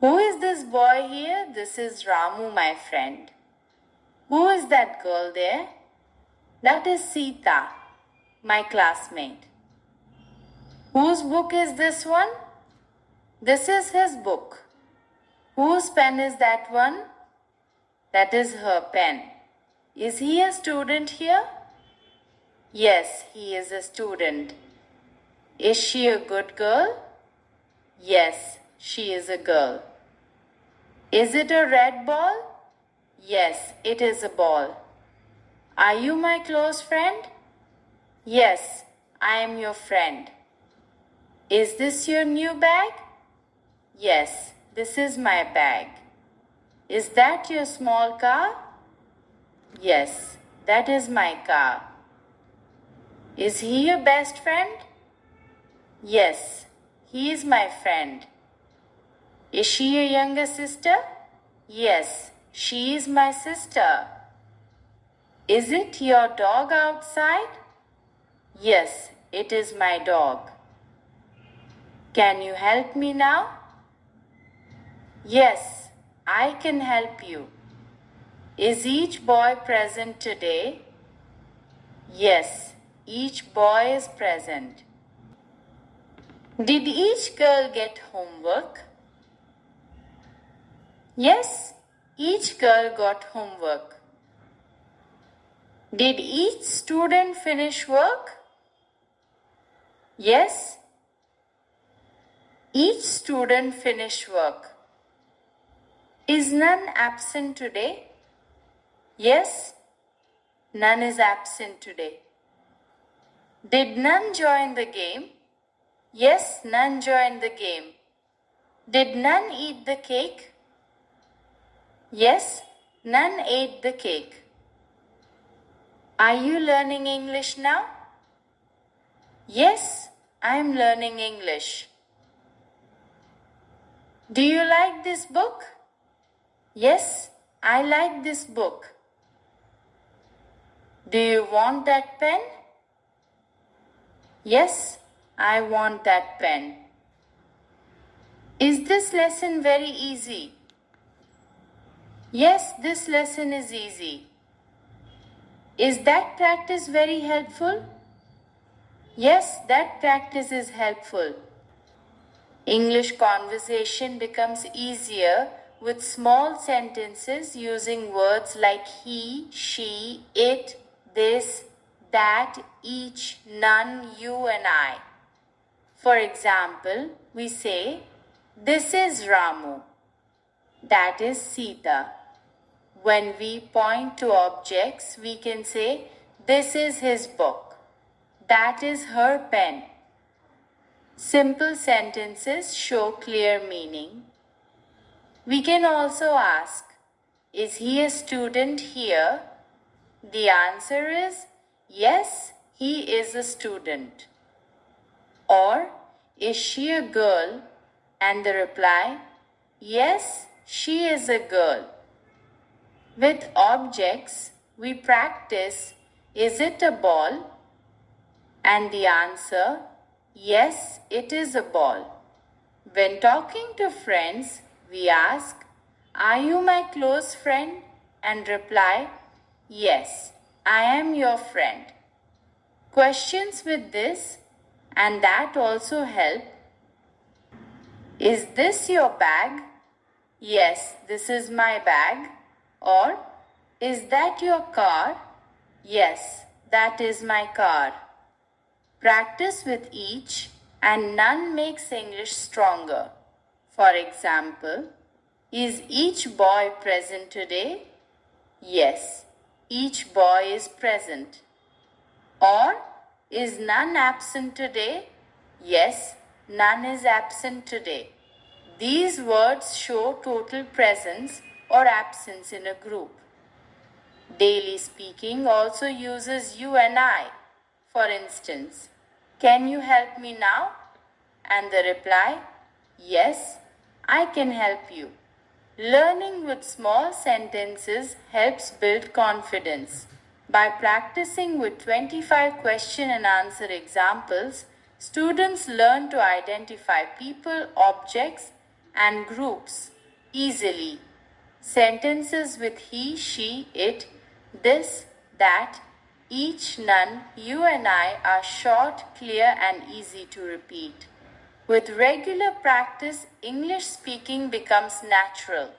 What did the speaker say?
Who is this boy here? This is Ramu, my friend. Who is that girl there? That is Sita, my classmate. Whose book is this one? This is his book. Whose pen is that one? That is her pen. Is he a student here? Yes, he is a student. Is she a good girl? Yes, she is a girl. Is it a red ball? Yes, it is a ball. Are you my close friend? Yes, I am your friend. Is this your new bag? Yes, this is my bag. Is that your small car? Yes, that is my car. Is he your best friend? Yes, he is my friend. Is she your younger sister? Yes, she is my sister. Is it your dog outside? Yes, it is my dog. Can you help me now? Yes, I can help you. Is each boy present today? Yes, each boy is present. Did each girl get homework? Yes, each girl got homework. Did each student finish work? Yes, each student finished work. Is none absent today? Yes, none is absent today. Did none join the game? Yes, none joined the game. Did none eat the cake? Yes, none ate the cake. Are you learning English now? Yes, I am learning English. Do you like this book? Yes, I like this book. Do you want that pen? Yes, I want that pen. Is this lesson very easy? Yes, this lesson is easy. Is that practice very helpful? Yes, that practice is helpful. English conversation becomes easier with small sentences using words like he, she, it, this, that, each, none, you and I. For example, we say, this is Ramu. That is Sita. When we point to objects, we can say, this is his book. That is her pen. Simple sentences show clear meaning. We can also ask, is he a student here? The answer is, yes, he is a student. Or, is she a girl? And the reply, yes, she is a girl. With objects, we practice, is it a ball? And the answer, yes, it is a ball. When talking to friends, we ask, are you my close friend? And reply, yes, I am your friend. Questions with this and that also help. Is this your bag? Yes, this is my bag. Or, is that your car? Yes, that is my car. Practice with each and none makes English stronger. For example, is each boy present today? Yes, each boy is present. Or, is none absent today? Yes, none is absent today. These words show total presence or absence in a group. Daily speaking also uses you and I. For instance, can you help me now? And the reply, yes, I can help you. Learning with small sentences helps build confidence. By practicing with 25 question and answer examples, students learn to identify people, objects, and groups easily. Sentences with he, she, it, this, that, each, none, you and I are short, clear, and easy to repeat. With regular practice, English speaking becomes natural.